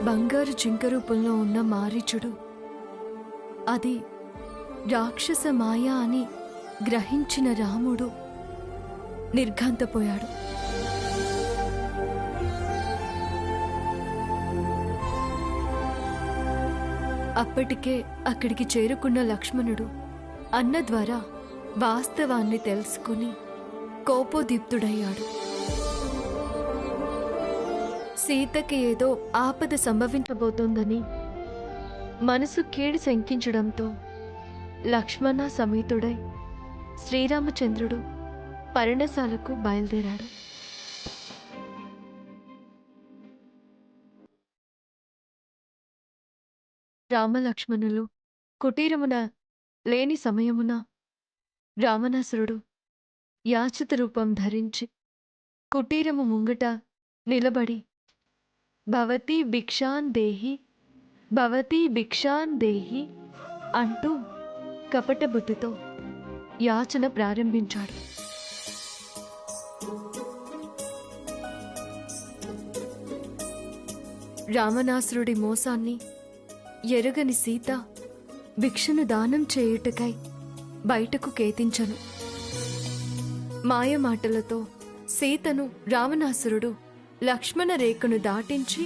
బంగారు జింక రూపంలో ఉన్న మారీచుడు అది రాక్షస మాయ అని గ్రహించిన రాముడు నిర్ఘాంతపోయాడు. అప్పటికే అక్కడికి చేరుకున్న లక్ష్మణుడు అన్న ద్వారా వాస్తవాన్ని తెలుసుకుని కోపోదీప్తుడయ్యాడు. సీతకి ఏదో ఆపద సంభవించబోతోందని మనసు కీడి శంకించడంతో లక్ష్మణ సమేతుడై శ్రీరామచంద్రుడు పర్ణశాలకు బయలుదేరాడు. రామలక్ష్మణులు కుటీరమున లేని సమయమున రావణాసురుడు యాచిత రూపం ధరించి కుటీరము ముంగట నిలబడి భవతి భిక్షాన్ దేహి భవతి భిక్షాన్ దేహి అంటూ కపట బుద్ధితో యాచన ప్రారంభించాడు. రావణాసురుడి మోసాన్ని ఎరుగని సీత భిక్షను దానం చేయుటకై బయటకు కేతించను. మాయమాటలతో సీతను రావణాసురుడు లక్ష్మణ రేఖను దాటించి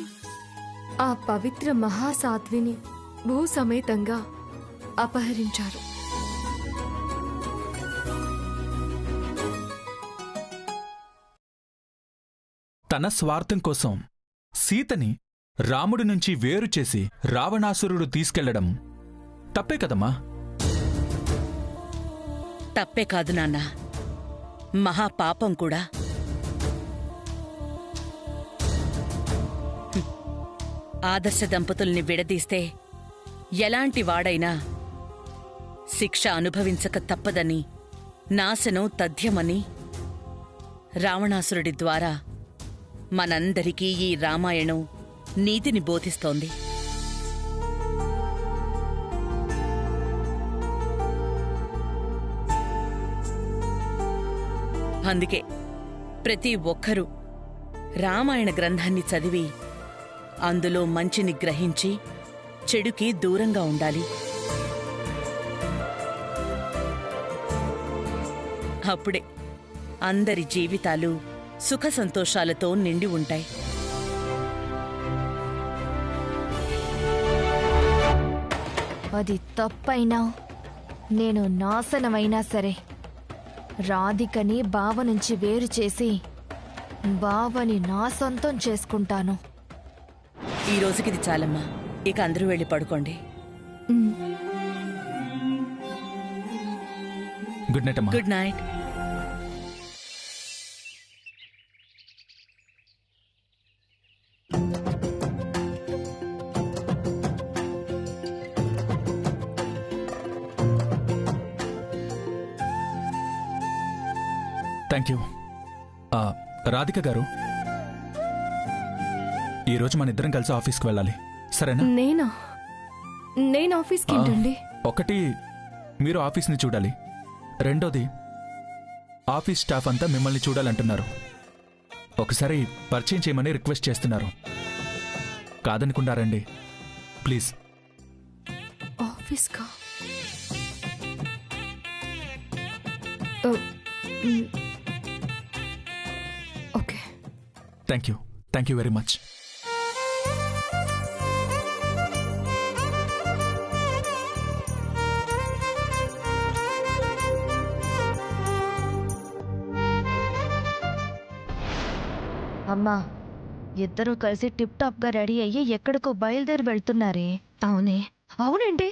ఆ పవిత్ర మహాసాధ్విని భూసమేతంగా అపహరించారు. తన స్వార్థం కోసం సీతని రాముడి నుంచి వేరు చేసి రావణాసురుడు తీసుకెళ్లడం తప్పే కదమ్మా? తప్పే కాదు నాన్నా, మహాపాపం కూడా. ఆదర్శ దంపతుల్ని విడదీస్తే ఎలాంటి వాడైనా శిక్ష అనుభవించక తప్పదని, నాశనం తథ్యమని రావణాసురుడి ద్వారా మనందరికీ ఈ రామాయణం నీతిని బోధిస్తోంది. అందుకే ప్రతి ఒక్కరూ రామాయణ గ్రంథాన్ని చదివి అందులో మంచిని గ్రహించి చెడుకి దూరంగా ఉండాలి. అప్పుడే అందరి జీవితాలు సుఖ సంతోషాలతో నిండి ఉంటాయి. అది తప్పైనా నేను నాశనమైనా సరే రాధికని బావ నుంచి వేరు చేసి బావని నా సొంతం చేసుకుంటాను. ఈ రోజుకిది చాలమ్మా, ఇక అందరూ వెళ్ళి పడుకోండి. గుడ్ నైట్ అమ్మా. Good night. Thank you. Radhika గారు, ఈరోజు మన ఇద్దరం కలిసి ఆఫీస్కి వెళ్ళాలి, సరేనా? నేను ఆఫీస్కి ఏంటండి? ఒకటి, మీరు ఆఫీస్ని చూడాలి. రెండోది, ఆఫీస్ స్టాఫ్ అంతా మిమ్మల్ని చూడాలంటున్నారు. ఒకసారి పరిచయం చేయమని రిక్వెస్ట్ చేస్తున్నారు. కాదనుకుంటారండి, ప్లీజ్. ఆఫీస్కా? Okay. Thank you very much. అమ్మా, ఇద్దరూ కలిసి టిప్ టాప్ గా రెడీ అయ్యి ఎక్కడికో బయలుదేరి వెళ్తున్నారే. అవునే? అవునండి.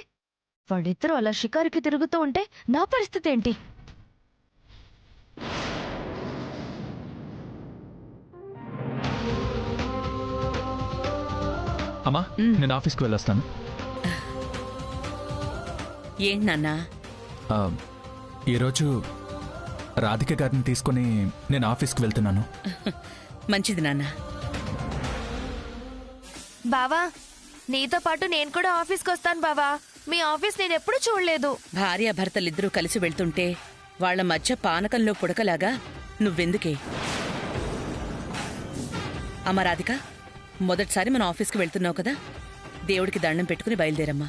వాళ్ళిద్దరూ అలా షికారుకి తిరుగుతూ ఉంటే నా పరిస్థితి ఏంటి? అమ్మా, నేను ఆఫీస్కి వెళ్ళొస్తాను. ఏంటి నాన్నా? ఈరోజు రాధిక గారిని తీసుకుని నేను ఆఫీస్కి వెళ్తున్నాను. మంచిది నాన్న. బావా, నీతో పాటు నేను కూడా ఆఫీస్కి వస్తాను బావా. మీ ఆఫీస్ నేను ఎప్పుడు చూడలేదు. భార్యాభర్తలిద్దరూ కలిసి వెళ్తుంటే వాళ్ల మధ్య పానకంలో పుడకలాగా నువ్వెందుకే? అమ్మ రాధిక, మొదటిసారి మన ఆఫీస్కి వెళ్తున్నావు కదా, దేవుడికి దండం పెట్టుకుని బయలుదేరమ్మా.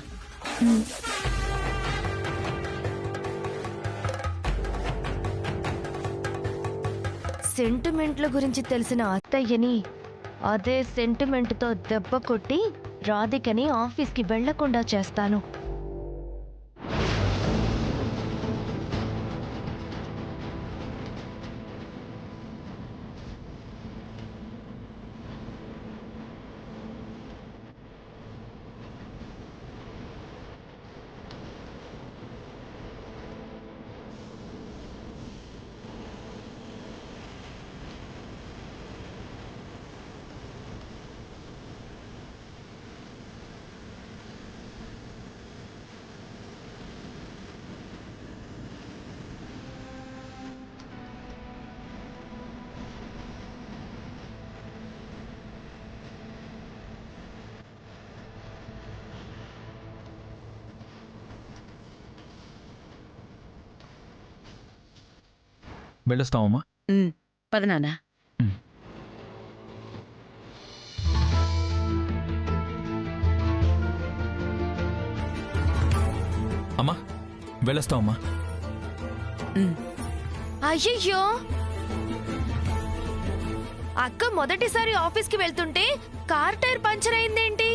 సెంటిమెంట్ల గురించి తెలిసిన అత్తయ్యని అదే సెంటిమెంట్తో దెబ్బ కొట్టి రాధికని ఆఫీస్కి వెళ్లకుండా చేస్తాను. వెళ్ళొస్తామమ్మా. పద నాన్న. అమ్మా వెళ్ళొస్తామమ్మా. అయ్యయ్యో, అక్క మొదటిసారి ఆఫీస్కి వెళ్తుంటే కార్ టైర్ పంచర్ అయిందేంటి?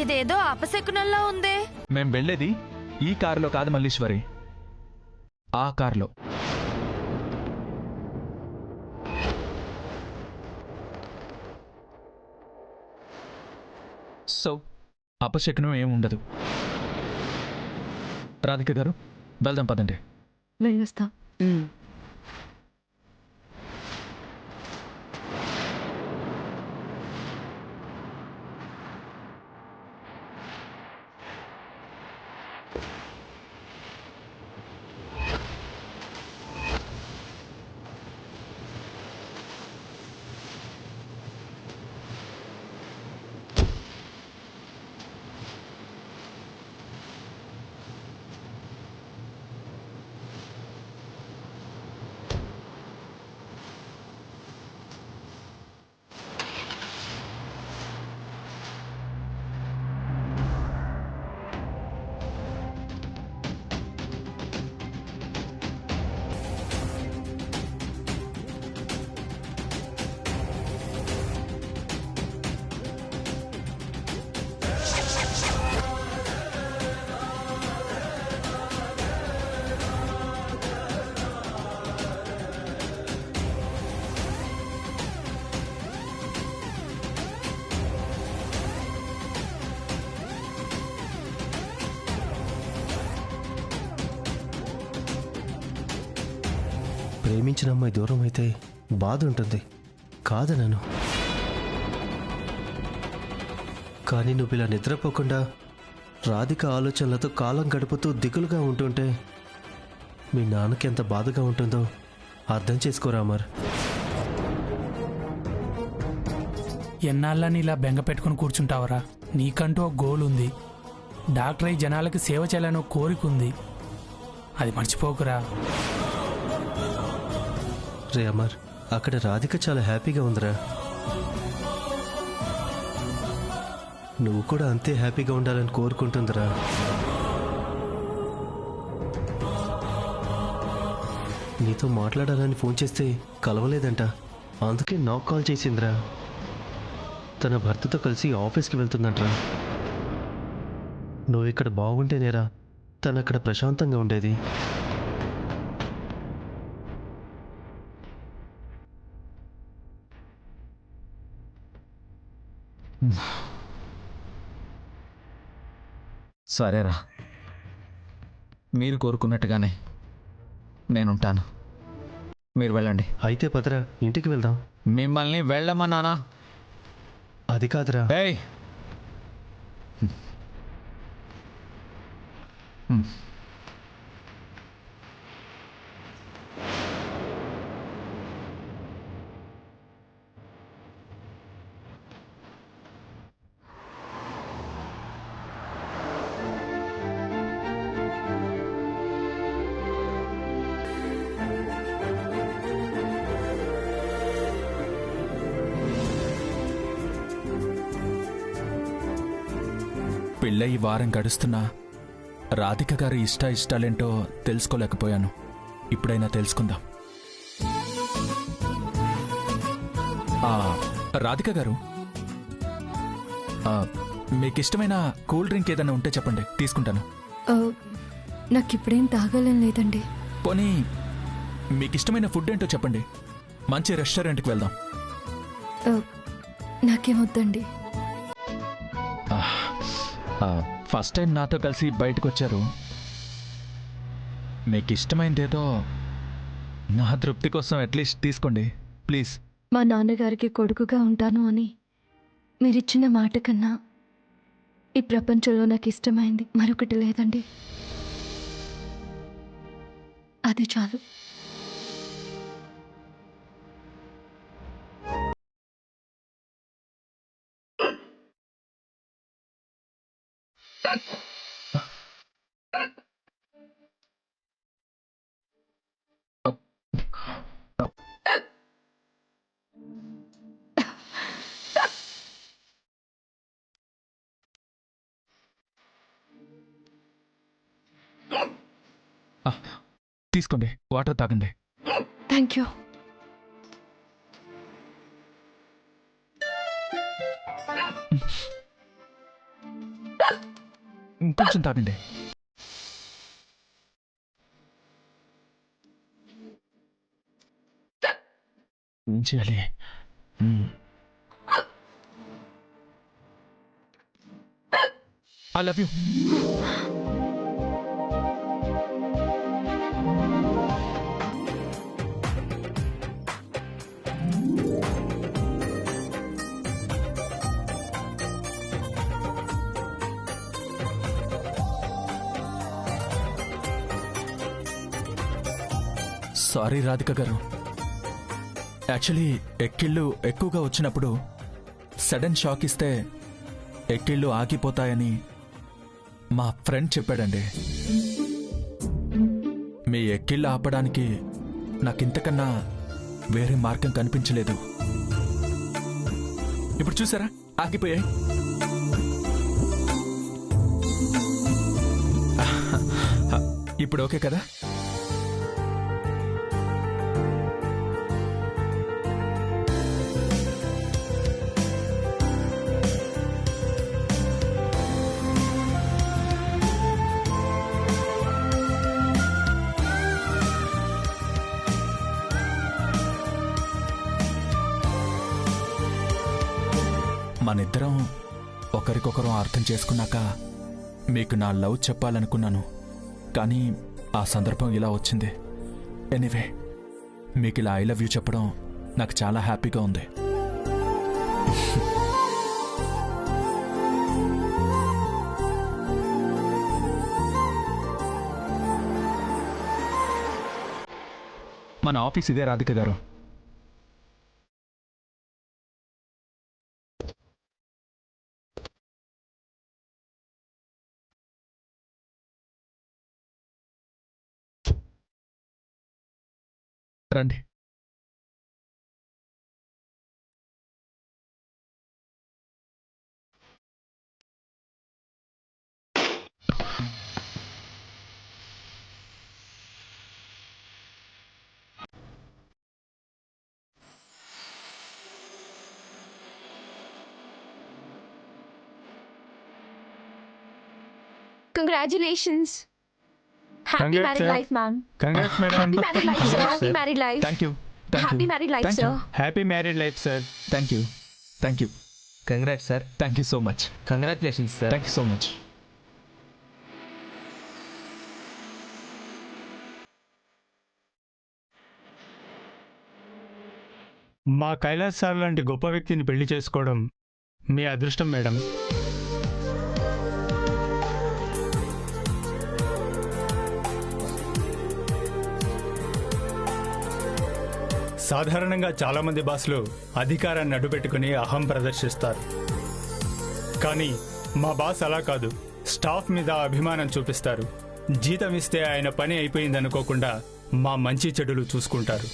ఇదేదో అపశకునంలా ఉందే. మేం వెళ్ళేది ఈ కారులో కాదు మల్లీశ్వరి, ఆ కారులో. సో అపశకునం ఏముండదు. రాధిక గారు వెళ్దాం పదండి. వెళ్ళొస్తాం. ప్రేమించిన అమ్మాయి దూరం అయితే బాధ ఉంటుంది, కాదనను. కానీ నువ్వు ఇలా నిద్రపోకుండా రాధిక ఆలోచనలతో కాలం గడుపుతూ దిగులుగా ఉంటుంటే మీ నాన్నకి ఎంత బాధగా ఉంటుందో అర్థం చేసుకోరా అమర్. ఎన్నాళ్ళని ఇలా బెంగ పెట్టుకుని కూర్చుంటావరా? నీకంటూ ఒక గోల్ ఉంది. డాక్టర్ అయి జనాలకి సేవ చేయాలని ఒక కోరిక ఉంది. అది మర్చిపోకురా. రే అమర్, అక్కడ రాధిక చాలా హ్యాపీగా ఉందిరా. నువ్వు కూడా అంతే హ్యాపీగా ఉండాలని కోరుకుంటుందిరా. నీతో మాట్లాడాలని ఫోన్ చేస్తే కలవలేదంట, అందుకే నాకు కాల్ చేసిందిరా. తన భర్తతో కలిసి ఆఫీస్కి వెళ్తుందంట్రా. నువ్వు ఇక్కడ బాగుంటేనేరా తను అక్కడ ప్రశాంతంగా ఉండేది. సరేరా, మీరు కోరుకున్నట్టుగానే నేనుంటాను. మీరు వెళ్ళండి. అయితే పదరా ఇంటికి వెళ్దాం. మిమ్మల్ని వెళ్ళమన్నానా? అది కాదురా. ఏయ్, పెళ్ళయి వారం గడుస్తున్నా రాధిక గారి ఇష్టాలేంటో తెలుసుకోలేకపోయాను. ఇప్పుడైనా తెలుసుకుందాం. రాధిక గారు, మీకిష్టమైన కూల్ డ్రింక్ ఏదైనా ఉంటే చెప్పండి, తీసుకుంటాను. నాకు ఇప్పుడేం తాగాలని లేదండి. పోనీ మీకిష్టమైన ఫుడ్ ఏంటో చెప్పండి, మంచి రెస్టారెంట్కి వెళ్దాం. నాకేమొద్దండి. ఫస్ట్ టైం నాతో కలిసి బయటకు వచ్చారు. మీకు ఇష్టమైనదేదో నా తృప్తి కోసం అట్లీస్ట్ తీసుకోండి ప్లీజ్. మా నాన్నగారికి కొడుకుగా ఉంటాను అని మీరిచ్చిన మాట కన్నా ఈ ప్రపంచంలో నాకు ఇష్టమైంది మరొకటి లేదండి. అది చాలు. తీసుకోండి, వాటర్ తాగండి. Thank you. ఇంకొంచెం తాగండి. ఏం చేయాలి? I love you. Sorry Radhika గారు, యాక్చువల్లీ ఎక్కిళ్ళు ఎక్కువగా వచ్చినప్పుడు సడన్ షాక్ ఇస్తే ఎక్కిళ్ళు ఆగిపోతాయని మా ఫ్రెండ్ చెప్పాడండి. మీ ఎక్కిళ్ళు ఆపడానికి నాకింతకన్నా వేరే మార్గం కనిపించలేదు. ఇప్పుడు చూసారా, ఆగిపోయాయి. ఇప్పుడు ఓకే కదా? మనిద్దరం ఒకరికొకరం అర్థం చేసుకున్నాక మీకు నా లవ్ చెప్పాలనుకున్నాను, కానీ ఆ సందర్భం ఇలా వచ్చింది. ఎనీవే, మీకు ఇలా ఐ లవ్ యూ చెప్పడం నాకు చాలా హ్యాపీగా ఉంది. మన ఆఫీస్ ఇదే రాధిక గారు. రండి. Congratulations. Happy Congrats, married sir. life, ma'am. Congrats, madam. Happy married life, sir. Happy married life. Thank you. Thank Happy you. married life, Thank you. sir. Happy married life, sir. Thank you. Thank you. Congrats sir. Thank you so much. Congratulations sir. Thank you so much. మా Kailash sir లాంటి గొప్ప వ్యక్తిని పెళ్లి చేసుకోవడం మీ అదృష్టం madam. సాధారణంగా చాలామంది బాసులు అధికారాన్ని అడ్డుపెట్టుకుని అహం ప్రదర్శిస్తారు. కానీ మా బాస్ అలా కాదు, స్టాఫ్ మీద అభిమానం చూపిస్తారు. జీతం ఇస్తే ఆయన పని అయిపోయిందనుకోకుండా మా మంచి చెడులు చూసుకుంటారు.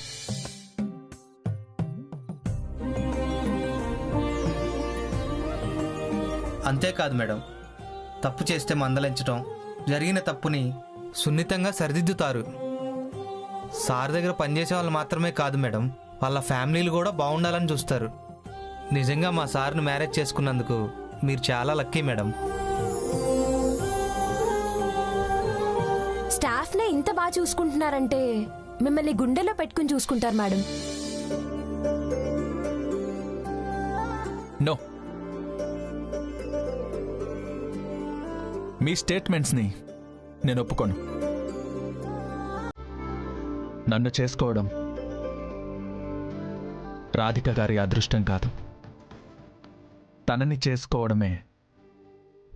అంతేకాదు మేడం, తప్పు చేస్తే మందలించటం, జరిగిన తప్పుని సున్నితంగా సరిదిద్దుతారు. సార్ దగ్గర పనిచేసే వాళ్ళు మాత్రమే కాదు మేడం, వాళ్ళ ఫ్యామిలీలు కూడా బాగుండాలని చూస్తారు. నిజంగా మా సార్ని మ్యారేజ్ చేసుకున్నందుకు మీరు చాలా లక్కీ మేడం. స్టాఫ్నే ఇంత బాగా చూసుకుంటున్నారంటే మిమ్మల్ని గుండెలో పెట్టుకుని చూసుకుంటారు మేడం. నో, మీ స్టేట్మెంట్స్ని నేను ఒప్పుకోను. నన్ను చేసుకోవడం రాధిక గారి అదృష్టం కాదు, తనని చేసుకోవడమే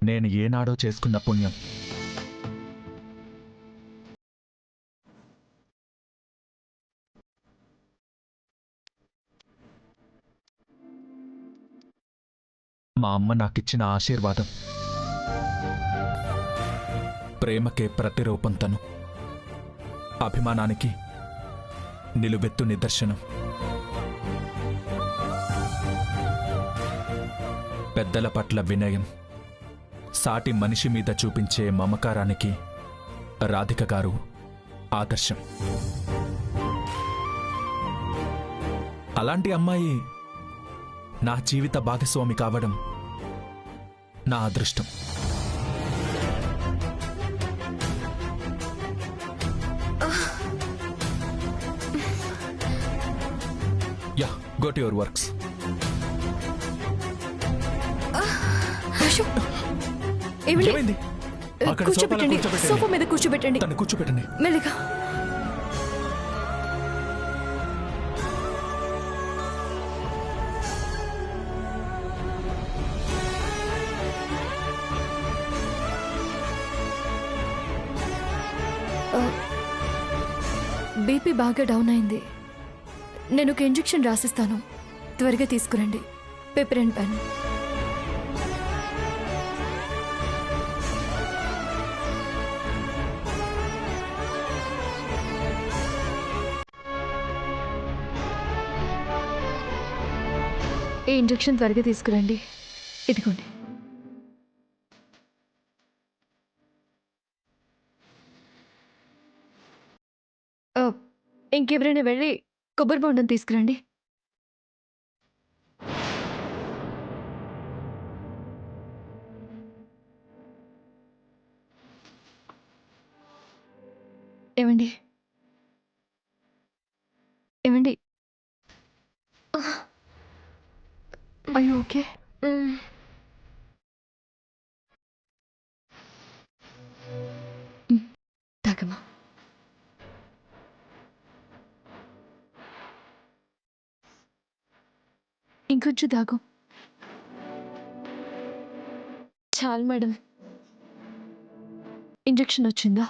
నేను ఏనాడో చేసుకున్న పుణ్యం. మా అమ్మ నాకిచ్చిన ఆశీర్వాదం. ప్రేమకే ప్రతిరూపం తను, అభిమానానికి నిలువెత్తు నిదర్శనం. పెద్దల పట్ల వినయం, సాటి మనిషి మీద చూపించే మమకారానికి రాధిక గారు ఆదర్శం. అలాంటి అమ్మాయి నా జీవిత భాగస్వామి కావడం నా అదృష్టం. Yeah, go to your works. ఏమైంది? అక్కడ కూర్చోబెట్టండి, సోఫా మీద కూర్చోబెట్టండి. తను కూర్చోబెట్టండి. మెల్లిగా. బీపీ బాగా డౌన్ అయింది. నేను ఒక ఇంజెక్షన్ రాసిస్తాను, త్వరగా తీసుకురండి. Paper and pen. ఈ ఇంజెక్షన్ త్వరగా తీసుకురండి. ఇదిగోండి. ఇంకెవరైనా వెళ్ళి కొబ్బరి బొండం తీసుకురండి. ఏమండి ఏమండి అయ్యో ఓకే. తాగమ్మా. ఇంకొంచెం తాగు. చాలు మేడం. ఇంజెక్షన్ వచ్చిందా?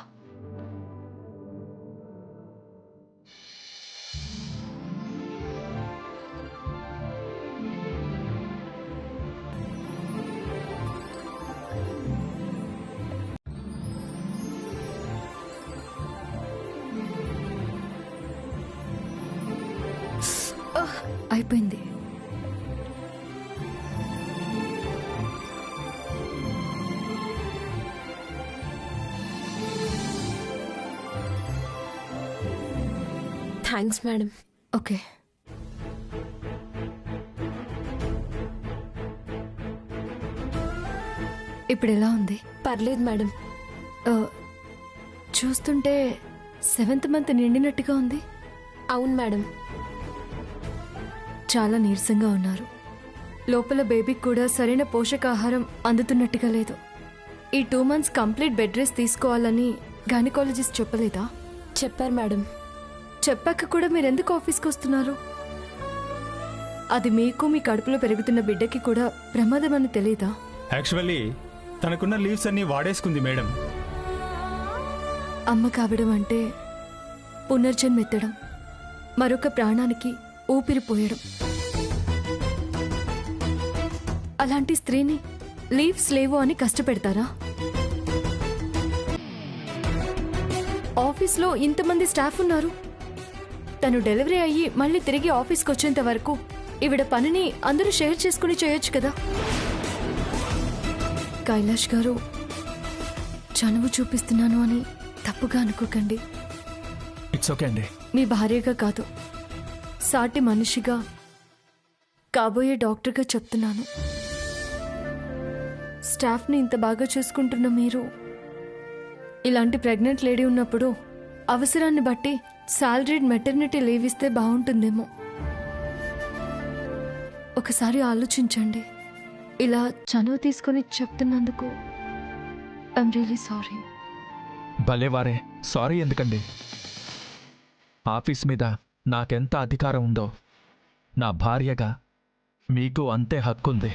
అయిపోయింది. Thanks madam. ఓకే. ఇప్పుడు ఎలా ఉంది? పర్లేదు మేడం. చూస్తుంటే 7th మంత్ నిండినట్టుగా ఉంది. అవును మేడం. చాలా నీరసంగా ఉన్నారు. లోపల బేబీకి కూడా సరైన పోషకాహారం అందుతున్నట్టుగా లేదు. ఈ 2 months కంప్లీట్ బెడ్ రెస్ట్ తీసుకోవాలని గైనకాలజిస్ట్ చెప్పలేదా? చెప్పారు మేడం. చెప్పాక కూడా మీరెందుకు ఆఫీస్కి వస్తున్నారు? అది మీకు మీ కడుపులో పెరుగుతున్న బిడ్డకి కూడా ప్రమాదం అని తెలియదా? యాక్చువల్లీ తనకున్న లీవ్స్ అన్ని వాడేసుకుంది మేడం. అమ్మ కావడం అంటే పునర్జన్మెత్తడం, మరొక ప్రాణానికి ఊపిరిపోయడం. అలాంటి స్త్రీని లీవ్స్ లేవు అని కష్టపెడతారా? ఆఫీస్లో ఇంతమంది స్టాఫ్ ఉన్నారు. తను డెలివరీ అయ్యి మళ్ళీ తిరిగి ఆఫీస్కి వచ్చేంత వరకు ఈవిడ పనిని అందరూ షేర్ చేసుకుని చేయొచ్చు కదా. కైలాష్ గారు చనువు చూపిస్తున్నాను అని తప్పుగా అనుకోకండి. ఇట్స్ ఓకే అండి. మీ భార్యగా కాదు, సాటి మనిషిగా, కాబోయే డాక్టర్గా చెప్తున్నాను. స్టాఫ్ని ఇంత బాగా చూసుకుంటున్న మీరు ఇలాంటి ప్రెగ్నెంట్ లేడీ ఉన్నప్పుడు అవసరాన్ని బట్టి సాలరీడ్ మెటర్నిటీ లీవ్ ఇస్తే బాగుంటుందేమో. ఒకసారి ఆలోచించండి. ఇలా చనువు తీసుకొని చెప్తున్నందుకు ఐఎమ్ రియలీ సారీ. భలేవారే, సారీ ఎందుకండి? ఆఫీస్ మీద నాకెంత అధికారం ఉందో నా భార్యగా మీకు అంతే హక్కుంది.